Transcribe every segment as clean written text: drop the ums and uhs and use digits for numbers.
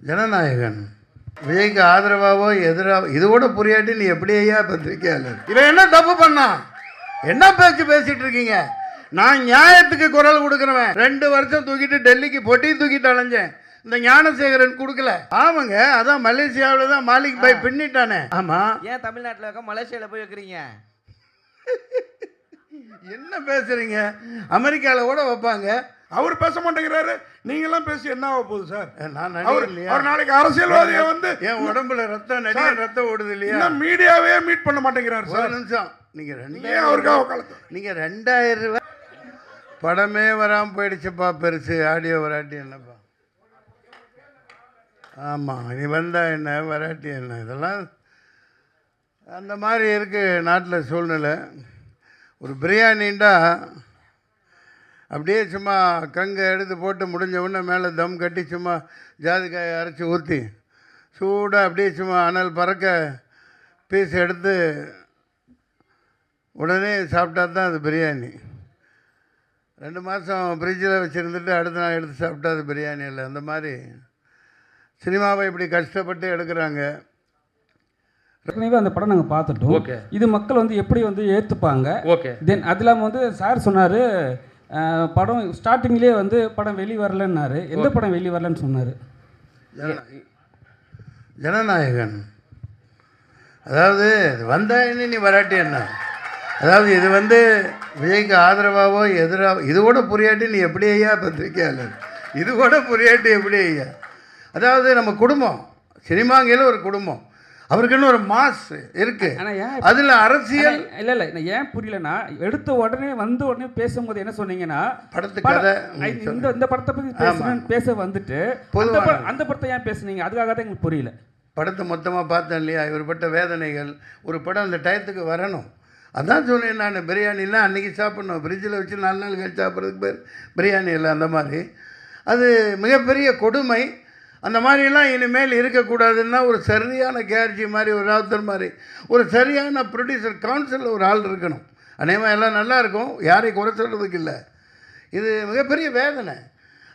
ஜனநாயகன் விஜய்க்கு ஆதரவாவோ எதிராக இது கூட புரியாட்டி நீ எப்படி ஐயா பத்திரிக்கையாளர் இவன் என்ன தப்பு பண்ணா? என்ன பேசிட்டு இருக்கீங்க? நான் நியாயத்துக்கு குரல் கொடுக்குறவன். 2 வருஷம் தூக்கிட்டு டெல்லிக்கு பொட்டி தூக்கிட்டு அலைஞ்சேன். இந்த ஞானசேகரன் கொடுக்கல. ஆமாங்க, அதான் மலேசியாவில் தான் மாலிக் பாய் பின்னிட்டானே. ஆமா, ஏன் தமிழ்நாட்டில் இருக்க மலேசியாவில் போய் வைக்கிறீங்க? என்ன பேசுறீங்க? அமெரிக்காவில் கூட வைப்பாங்க. அவர் பேச மாட்டேங்கிறாரு, நீங்களாம் பேசி என்ன ஆக போகுது சார்? நான் அவர் நாளைக்கு அரசியல்வாதியை வந்து என் உடம்புல ரத்தம் ஓடுது இல்லையா? மீடியாவே மீட் பண்ண மாட்டேங்கிறாரு சார். நிமிஷம், நீங்க அவருக்காக காலத்து நீங்க 2000 ரூபாய் படமே வராமல் போயிடுச்சுப்பா. பெருசு ஆடியோ வராட்டி என்னப்பா? ஆமாம், நீ வந்தா என்ன வராட்டி என்ன? இதெல்லாம் அந்த மாதிரி இருக்குது நாட்டில் சூழ்நிலை. ஒரு பிரியாணின்டா அப்படியே சும்மா கங்கை எடுத்து போட்டு முடிஞ்ச உடனே மேலே தம் கட்டி சும்மா ஜாதிக்காயை அரைச்சி ஊற்றி சூடாக அப்படியே சும்மா அனல் பறக்க பீஸ் எடுத்து உடனே சாப்பிட்டா தான் அது பிரியாணி. 2 மாதம் ஃப்ரிட்ஜில் வச்சுருந்துட்டு அடுத்த நாள் எடுத்து சாப்பிட்டா அது பிரியாணி இல்லை. அந்த மாதிரி சினிமாவை இப்படி கஷ்டப்பட்டு எடுக்கிறாங்க. ஏற்கனவே அந்த படம் நாங்கள் பார்த்துட்டோம். இது மக்கள் வந்து எப்படி வந்து ஏற்றுப்பாங்க? தென் அது இல்லாமல் வந்து சார் சொன்னார் படம் ஸ்டார்டிங்லேயே வந்து படம் வெளி வரலன்னாரு. எந்த படம் வெளி வரலன்னு சொன்னார்? ஜனநாயகன். அதாவது வந்தா என்ன நீ வராட்டி என்ன? அதாவது இது வந்து விஜய்க்கு ஆதரவாவோ எதிராக இது கூட புரியாட்டி நீ எப்படி ஐயா பத்திரிக்கையாளர்? இது கூட புரியாட்டி எப்படி ஐயா? அதாவது நம்ம குடும்பம் சினிமாங்கையில் ஒரு குடும்பம், அவருக்குன்னு ஒரு மாஸ் இருக்கு. அதில் அரசியல் இல்லை ஏன் புரியலன்னா, எடுத்த உடனே வந்த உடனே பேசும்போது என்ன சொன்னீங்கன்னா படத்துக்கு கதை இந்த படத்தை பற்றி பேச வந்துட்டு அந்த படத்தை ஏன் பேசுனீங்க? அதுக்காக தான் எங்களுக்கு புரியல. படத்தை மொத்தமாக பார்த்தேன் இல்லையா? இவர் பட்ட வேதனைகள். ஒரு படம் அந்த டயத்துக்கு வரணும். அதான் சொன்னேன் நான். பிரியாணிலாம் அன்றைக்கி சாப்பிட்ணும், ஃப்ரிட்ஜில் வச்சு 4 நாள் கழிச்சு சாப்பிட்றதுக்கு பேர் பிரியாணி இல்லை. அந்த மாதிரி அது மிகப்பெரிய கொடுமை. அந்த மாதிரிலாம் இனிமேல் இருக்கக்கூடாதுன்னா ஒரு சரியான கேர்ஜி மாதிரி, ஒரு ராவுத்தர் மாதிரி ஒரு சரியான ப்ரொடியூசர் கவுன்சிலில் ஒரு ஆள் இருக்கணும். அநேகமாக எல்லாம் நல்லாயிருக்கும், யாரையும் குறை சொல்கிறதுக்கு இல்லை. இது மிகப்பெரிய வேதனை.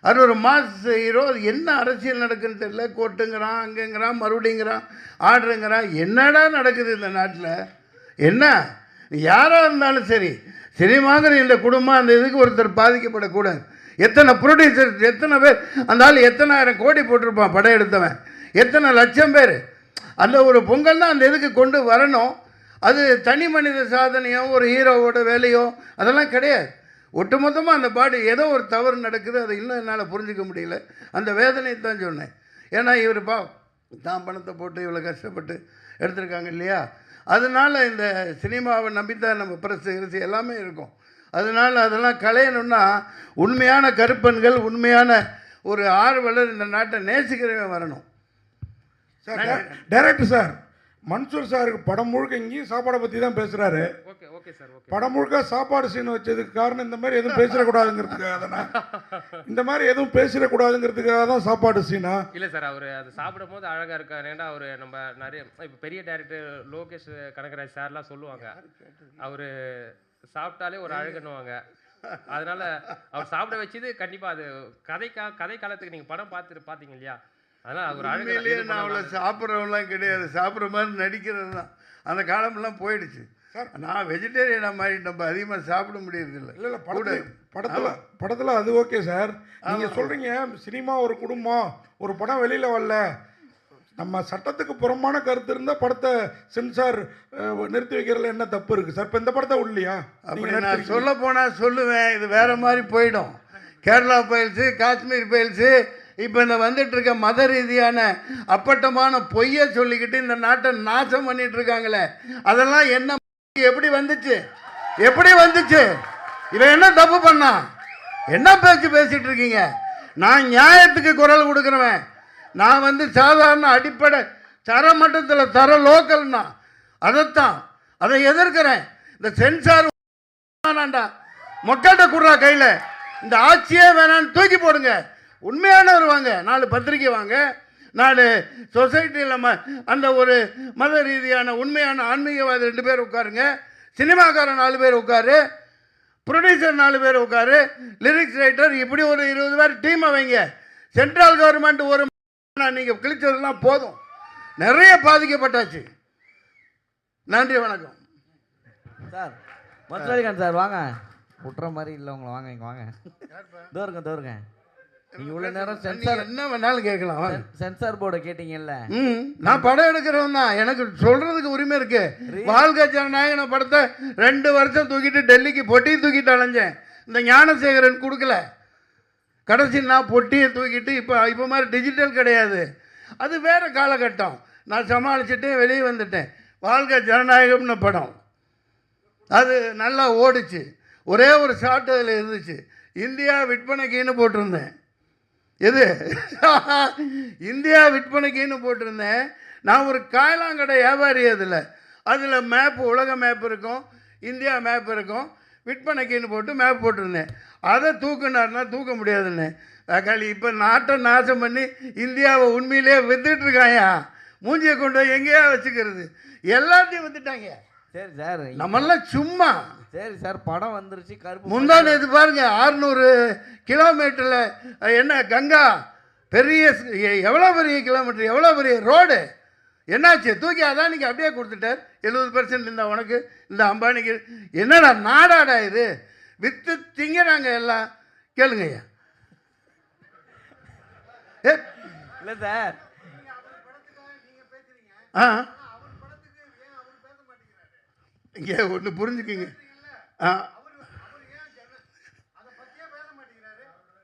அது ஒரு மாஸ் ஹீரோ. அது என்ன அரசியல் நடக்குதுன்னு தெரியல. கோர்ட்டுங்கிறான், அங்கேங்கிறான், மறுபடிங்கிறான், ஆர்டருங்கிறான். என்னடா நடக்குது இந்த நாட்டில்? என்ன யாராக இருந்தாலும் சரி, சினிமாங்கிற இந்த குடும்பம் அந்த இதுக்கு ஒருத்தர் பாதிக்கப்படக்கூடாது. எத்தனை ப்ரொடியூசர்ஸ், எத்தனை பேர் அந்த ஆள் எத்தனை ஆயிரம் கோடி போட்டிருப்பான் படம் எடுத்தவன், எத்தனை லட்சம் பேர். அந்த ஒரு பொங்கல் தான் அந்த இதுக்கு கொண்டு வரணும். அது தனி மனித சாதனையோ ஒரு ஹீரோவோட வேலையோ அதெல்லாம் கிடையாது. ஒட்டுமொத்தமாக அந்த பாடி ஏதோ ஒரு தவறு நடக்குது. அதை இன்னும் என்னால் புரிஞ்சிக்க முடியல. அந்த வேதனையை தான் சொன்னேன். ஏன்னா இவர் தான் பணத்தை போட்டு இவ்வளோ கஷ்டப்பட்டு எடுத்திருக்காங்க இல்லையா? அதனால் இந்த சினிமாவை நம்பித்தான் நம்ம பிரஸ் எல்லாமே இருக்கும். அதனால் அதெல்லாம் களையணுன்னா உண்மையான கருப்பன்கள், உண்மையான ஒரு ஆர்வலர், இந்த நாட்டை நேசிக்கிறவன் வரணும். சார் டைரக்டர் சார் மன்சூர் சாருக்கு படம் முழுக்க இங்கேயும் சாப்பாடை பற்றி தான் பேசுகிறாரு. படம் முழுக்க சாப்பாடு சீன் வச்சதுக்கு காரணம் இந்த மாதிரி எதுவும் பேசிடக்கூடாதுங்கிறதுக்காக தானே? இந்த மாதிரி எதுவும் பேசிடக்கூடாதுங்கிறதுக்காக தான் சாப்பாடு சீனா? இல்லை சார், அவர் அது சாப்பிடும் போது அழகாக இருக்காரு. ஏன்னா அவர் நம்ம நிறைய இப்போ பெரிய டேரக்டர் லோகேஷ் கனகராஜ் சார்லாம் சொல்லுவாங்க, அவர் சாப்பிட்டாலே ஒரு அழகுன்னுவாங்க. அதனால அவர் சாப்பிட வச்சது கண்டிப்பாக அது கதை காலத்துக்கு நீங்கள் படம் பார்த்தீங்க இல்லையா? அதனால் அவர் அழகு. நான் அவ்வளோ சாப்பிட்றவங்களாம் கிடையாது, சாப்பிட்ற மாதிரி நடிக்கிறது தான். அந்த காலமெல்லாம் போயிடுச்சு. நான் வெஜிடேரியனாக மாதிரி நம்ம அதிகமாக சாப்பிட முடியறதில்லை. இல்லை படத்தில் அது ஓகே சார். நீங்கள் சொல்கிறீங்க சினிமா ஒரு குடும்பம், ஒரு படம் வெளியில் வரல, நம்ம சட்டத்துக்கு புறமான கருத்து இருந்தால் படத்தை சென்சார் நிறுத்தி வைக்கிறதுல என்ன தப்பு இருக்குது சார்? இப்போ இந்த படத்தை உள்ளியா? அப்படி நான் சொல்ல போனால் சொல்லுவேன், இது வேறு மாதிரி போயிடும். கேரளா ஃபைல்ஸு, காஷ்மீர் ஃபைல்ஸு, இப்போ இந்த வந்துட்டு இருக்க மத ரீதியான அப்பட்டமான பொய்யை சொல்லிக்கிட்டு இந்த நாட்டை நாசம் பண்ணிட்டு இருக்காங்களே, அதெல்லாம் என்ன எப்படி வந்துச்சு? எப்படி வந்துச்சு? இவன் என்ன தப்பு பண்ணா? என்ன பேசிட்டு இருக்கீங்க? நான் நியாயத்துக்கு குரல் கொடுக்குறவன். நான் வந்து சாதாரண அடிப்படை தரமட்டத்தில் தர லோக்கல்னா அதை எதிர்க்கிறேன். இந்த சென்சார் வேணாண்டா, மக்கள்கிட்ட கொடுறா கையில், இந்த ஆட்சியே வேணான்னு தூக்கி போடுங்க. உண்மையானவர் வாங்க, 4 பத்திரிக்கை வாங்க, 4 சொசைட்டியில் அந்த ஒரு மத ரீதியான உண்மையான ஆன்மீகவாதி 2 பேர் உட்காருங்க, சினிமாக்காரன் 4 பேர் உட்காரு, ப்ரொடியூசர் 4 பேர் உட்காரு, லிரிக்ஸ் ரைட்டர், இப்படி ஒரு 20 பேர் டீமை வைங்க. சென்ட்ரல் கவர்மெண்ட் ஒரு நீங்கள் கிழிச்சதெல்லாம் போதும், நிறைய பாதிக்கப்பட்டாச்சு. நன்றி, வணக்கம். சார் மதுராலிகாந்த் சார் வாங்க. விட்டுற மாதிரி இல்லை உங்களை, வாங்க இங்கே வாங்க. தோருங்க நீங்கள் இவ்வளோ நேரம் சென்சார் என்ன வேணாலும் கேட்கலாம். சென்சார் போர்டை கேட்டீங்கல்ல. நான் படம் எடுக்கிறவன் தான், எனக்கு சொல்றதுக்கு உரிமை இருக்கு. வாழ்க ஜனநாயகன படத்தை 2 வருஷம் தூக்கிட்டு டெல்லிக்கு பொட்டியை தூக்கிட்டு அலைஞ்சேன். இந்த ஞானசேகரன் கொடுக்கல. கடைசி நான் பொட்டியை தூக்கிட்டு இப்போ மாதிரி டிஜிட்டல் கிடையாது, அது வேற காலகட்டம். நான் சமாளிச்சுட்டு வெளியே வந்துட்டேன். வாழ்க ஜனநாயகம்னு படம் அது நல்லா ஓடிச்சு. ஒரே ஒரு ஷாட் அதில் இருந்துச்சு, இந்தியா விற்பனைக்குன்னு போட்டிருந்தேன். எது இந்தியா விற்பனைக்குன்னு போட்டிருந்தேன். நான் ஒரு காயலாங்கடை வியாபாரி. அதில் மேப்பு, உலக மேப் இருக்கும், இந்தியா மேப் இருக்கும். விற்பனைக்குன்னு போட்டு மேப் போட்டிருந்தேன். அதை தூக்குனாருன்னா தூக்க முடியாதுன்னு தக்காளி இப்போ நாட்டை நாசம் பண்ணி இந்தியாவை உண்மையிலே வித்துட்ருக்காயா. மூஞ்சியை கொண்டு போய் எங்கேயா வச்சுக்கிறது, எல்லாத்தையும் வித்துட்டாங்க. சரி சார், நம்மெல்லாம் சும்மா. சரி சார், படம் வந்துருச்சு. கருப்பு முந்தா நேற்று பாருங்க, 600 கிலோமீட்டரில் என்ன கங்கா பெரிய, எவ்வளோ பெரிய கிலோமீட்டர், எவ்வளோ பெரிய ரோடு, என்னாச்சு? தூக்கி அதானிக்கு அப்படியே கொடுத்துட்டார். 70% இந்த உனக்கு, இந்த அம்பானிக்கு. என்னடா நாடாடா இது? வித்து திங்கிறாங்க எல்லாம். கேளுங்கய்யா. இல்லை சார், இங்கே ஒன்று புரிஞ்சுக்குங்க.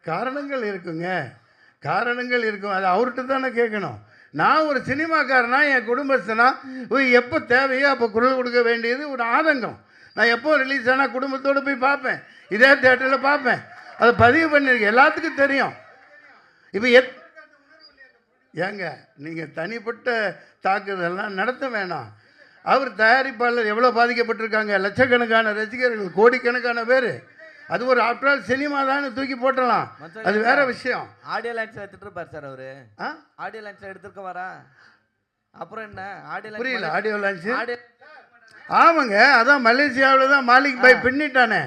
காரணங்கள் இருக்குங்க, காரணங்கள் இருக்கும். அது அவர்கிட்ட தானே கேட்கணும். நான் ஒரு சினிமாக்காரனா, என் குடும்பஸ்தனா, எப்போ தேவையோ அப்போ குரல் கொடுக்க வேண்டியது ஒரு ஆதங்கம். நான் எப்போ ரிலீஸ் ஆனால் குடும்பத்தோடு போய் பார்ப்பேன், இதே தேட்டரில் பார்ப்பேன். அதை பதிவு பண்ணியிருக்கேன், எல்லாத்துக்கும் தெரியும். இப்போ ஏங்க நீங்கள் தனிப்பட்ட தாக்குதல்லாம் நடத்த வேணாம். அவர் தயாரிப்பாளர் எவ்வளோ பாதிக்கப்பட்டிருக்காங்க, லட்சக்கணக்கான ரசிகர்கள், கோடிக்கணக்கான பேர். அது ஒரு ஆஃப்டர் சினிமா தான், தூக்கி போட்டலாம், அது வேற விஷயம். ஆடியோ லான்ச்சில் எடுத்துட்டு இருப்பார் சார் அவரு. ஆடியோ லான்ச்சில் எடுத்துருக்க வரா, அப்புறம் என்ன ஆடியோ புரியல? ஆடியோ லான்ச்சு ஆமாங்க, அதான் மலேசியாவில் தான் மாலிக் பாய் பின்னிட்டானே,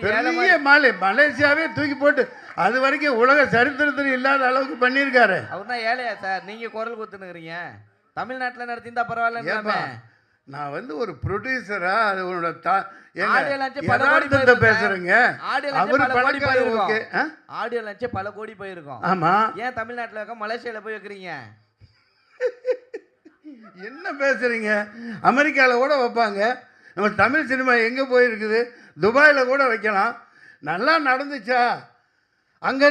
பெரிய மலேசியாவே தூக்கி போட்டு அது வரைக்கும் உலக சரித்திரத்தில் இல்லாத அளவுக்கு பண்ணியிருக்காரு. அவர் தான் ஏழையா சார்? நீங்கள் குரல் கொடுத்துனுக்குறீங்க. தமிழ்நாட்டில் நடத்திருந்தா பரவாயில்ல. நான் வந்து ஒரு ப்ரொடியூசரா, அது உன்னோட பேசுறேங்க. ஆடியோ லான்ச் பல கோடி போயிருக்கும். ஆமா, ஏன் தமிழ்நாட்டில் இருக்க மலேசியாவில் போய் வைக்கிறீங்க? என்ன பேசுறீங்க? அமெரிக்காவில் கூட வைப்பாங்க. நம்ம தமிழ் சினிமா எங்கே போயிருக்குது? துபாயில் கூட வைக்கலாம். நல்லா நடந்துச்சா அங்கே?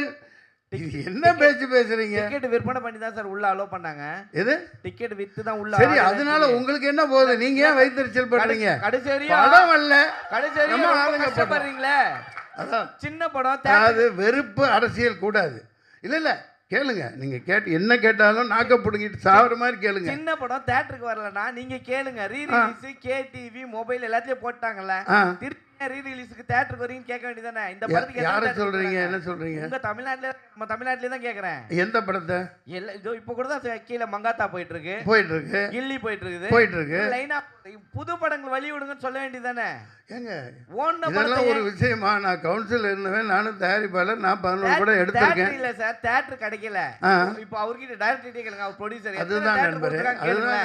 என்ன பேசுறீங்க? டிக்கெட் விற்பனை பண்ணி தான் சார் உள்ள அலோ பண்ணாங்க. எது டிக்கெட் வித்து தான் உள்ள? சரி, அதனால உங்களுக்கு என்ன போகுது? நீங்க ஏன் வைத்தறிச்சல் பண்றீங்க? கடைசி வரையும் படம் அல்ல, கடைசி வரையும் கஷ்டப்படுறீங்களே. அதான் சின்ன படம், அது வெறுப்பு அரசியல் கூடாது. இல்ல கேளுங்க, நீங்க என்ன கேட்டாலும் நாக்க புடுங்கிட்டு சாவற மாதிரி கேளுங்க. சின்ன படம் தியேட்டருக்கு வரலனா நீங்க கேளுங்க. ரீ ரிலீஸ் கேடிவி மொபைல் எல்லாத்தையும் போட்டாங்கல்ல, திருப்பி ரீ ரிலீஸ்க்கு தியேட்டருக்கு வரீங்க கேட்க வேண்டியதானே? இந்த படத்துக்கு யாரை சொல்றீங்க? என்ன சொல்றீங்க? உங்க தமிழ்நாட்டுல, நம்ம தமிழ்நாட்டுல தான் கேக்குறேன். எந்த படத்தை? இதோ இப்போ கூட தான் கீழே மங்காத்தா போயிட்டு இருக்கு, கில்லி போயிட்டு இருக்கு. லைனா புது படங்கள் வழி விடுங்கன்னு சொல்ல வேண்டியதானே? ஏங்க இதெல்லாம் ஒரு விஷயமா? நான் கவுன்சில் இருந்தவன், நானும் தயாரிப்பாளர், நான் 11 கூட எடுத்திருக்கேன். இல்ல சார், தியேட்டர் கிடைக்கல. இப்போ அவர்கிட்ட டைரக்டர் கேளுங்க, அவர் ப்ரொடியூசர். அதுதான்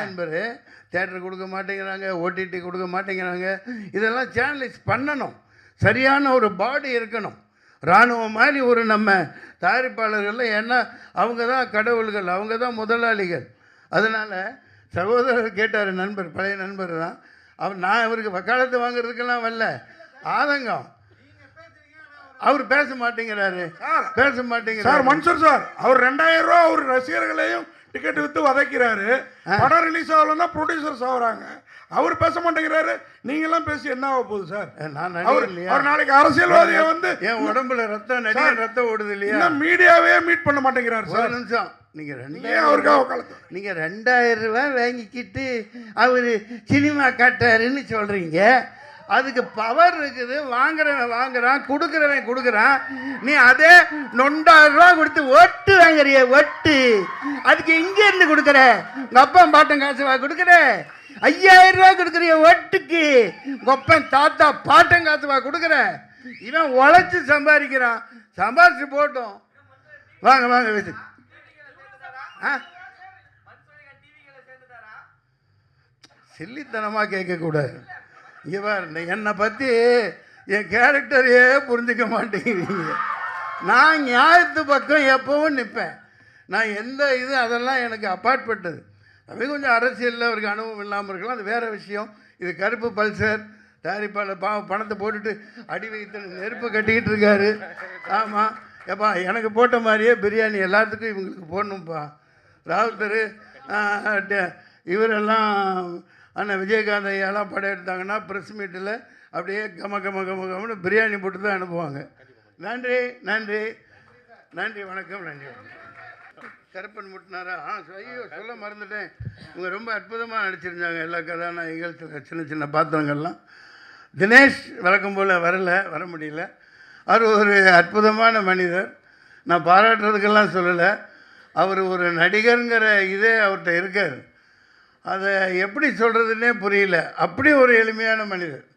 நண்பரு, தியேட்டர் கொடுக்க மாட்டேங்கிறாங்க, ஓடிடி கொடுக்க மாட்டேங்கிறாங்க. இதெல்லாம் சேனலைஸ் பண்ணணும், சரியான ஒரு பாடி இருக்கணும். இராணுவம் மாதிரி ஒரு நம்ம தயாரிப்பாளர்கள், ஏன்னா அவங்க தான் கடவுள்கள், அவங்க தான் முதலாளிகள். அதனால் சகோதரர் கேட்டார், நண்பர், பழைய நண்பர் தான் அவர். நான் அவருக்கு வக்காலத்து வாங்குறதுக்கெல்லாம் வரல, ஆதங்கம். அவர் பேச மாட்டேங்கிறாரு. சார் மன்சூர் சார், அவர் 2000 ரூபா அவர் ரசிகர்களையும் டிக்கெட் வித்து வதைக்கிறாரு. படம் ரிலீஸ் ஆகலன்னா ப்ரொடியூசர்ஸ் ஆகுறாங்க. அவர் பேச மாட்டேங்கிறாரு. நீங்க எல்லாம் பேசி என்ன ஆக போகுது சார்? அவர் நாளைக்கு அரசியல்வாதியை வந்து என் உடம்புல ரத்தம் ஓடுது இல்லையா? மீடியாவே மீட் பண்ண மாட்டேங்கிறாரு சார். நிமிஷம், நீங்க அவருக்காக 2000 ரூபாய் வாங்கிக்கிட்டு அவரு சினிமா காட்டுறாருன்னு சொல்றீங்க. அதுக்கு பவர் இருக்குது. வாங்குறவன் வாங்குறான், கொடுக்குறவன். நீ அதே 9,000 ரூபா கொடுத்து ஒட்டு வாங்குறிய, ஒட்டு. அதுக்கு இங்க இருந்து கொடுக்குற, உங்க அப்பா பாட்டன் காசு கொடுக்குற. 5000 ரூபா கொடுக்குறிய ஒட்டுக்கு, உங்க அப்பன் தாத்தா பாட்டன் காசு கொடுக்குற. இவன் உழைச்சு சம்பாதிக்கிறான், சம்பாதிச்சு போட்டோம். வாங்க சில்லித்தனமாக கேட்கக்கூடாது. இங்கே பாரு, என்னை பற்றி என் கேரக்டரையே புரிஞ்சிக்க மாட்டேங்கிறீங்க. நான் நியாயத்து பக்கம் எப்பவும் நிற்பேன். நான் எந்த இது அதெல்லாம் எனக்கு அப்பாற்பட்டது. அது கொஞ்சம் அரசியலில் அவருக்கு அனுபவம் இல்லாமல் இருக்கலாம், அது வேறு விஷயம். இது கருப்பு பல்சர் தயாரிப்பாளர் பணத்தை போட்டுட்டு அடி வைத்து நெருப்பு கட்டிக்கிட்டு இருக்காரு. ஆமாம், எப்பா எனக்கு போட்ட மாதிரியே பிரியாணி எல்லாத்துக்கும் இவங்களுக்கு போடணும்ப்பா. ராவுத்தர் இவரெல்லாம் அண்ணன் விஜயகாந்த் ஐயாலாம் படம் எடுத்தாங்கன்னா ப்ரெஸ் மீட்டில் அப்படியே கமன்னு பிரியாணி போட்டு தான் அனுப்புவாங்க. நன்றி நன்றி நன்றி, வணக்கம். நன்றி. கருப்பன் முட்டினாரா? ஐயோ சொல்ல மறந்துட்டேன். இவங்க ரொம்ப அற்புதமாக நடிச்சிருந்தாங்க எல்லா கதாநாயகிகள், சின்ன சின்ன பாத்திரங்கள்லாம். தினேஷ் வழக்கம் போல் வர முடியல. அவர் ஒரு அற்புதமான மனிதர். நான் பாராட்டுறதுக்கெல்லாம் சொல்லலை. அவர் ஒரு நடிகருங்கிற இதே அவர்கிட்ட இருக்கார். அதை எப்படி சொல்கிறதுனே புரியல. அப்படி ஒரு எளிமையான மனிதர்.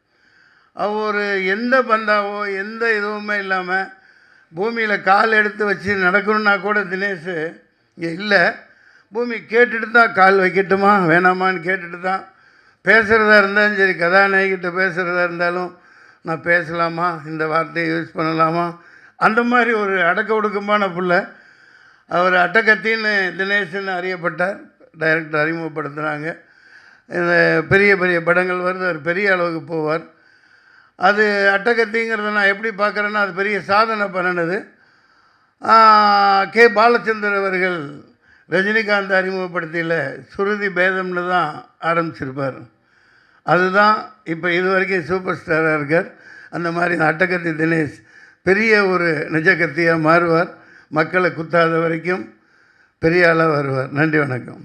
அவர் எந்த பந்தாவோ எந்த இதுவுமே இல்லாமல் பூமியில் கால் எடுத்து வச்சு நடக்கணுன்னா கூட தினேஷ் இங்கே இல்லை. பூமி கேட்டுட்டு தான் கால் வைக்கட்டுமா வேணாமான்னு கேட்டுட்டு தான். பேசுகிறதா இருந்தாலும் சரி, கதாநாயகிட்ட பேசுகிறதா இருந்தாலும் நான் பேசலாமா, இந்த வார்த்தையை யூஸ் பண்ணலாமா, அந்த மாதிரி ஒரு அடக்க ஒடுக்கமான பிள்ளை. அவர் அட்டகத்தின்னு தினேஷ்னு அறியப்பட்டார். டைரக்டர் அறிமுகப்படுத்துகிறாங்க. இந்த பெரிய பெரிய படங்கள் வருது, அவர் பெரிய அளவுக்கு போவார். அது அட்டகத்திங்கிறத நான் எப்படி பார்க்குறேன்னா, அது பெரிய சாதனை பண்ணினது. கே பாலச்சந்தர் அவர்கள் ரஜினிகாந்த் அறிமுகப்படுத்தியில் சுருதி பேதம்னு தான் ஆரம்பிச்சிருப்பார். அதுதான் இப்போ இது வரைக்கும் சூப்பர் ஸ்டாராக இருக்கார். அந்த மாதிரி அட்டகத்தி தினேஷ் பெரிய ஒரு நிஜகத்தியாக மாறுவார். மக்களை குத்தாத வரைக்கும் பெரிய ஆளாக வருவார். நன்றி, வணக்கம்.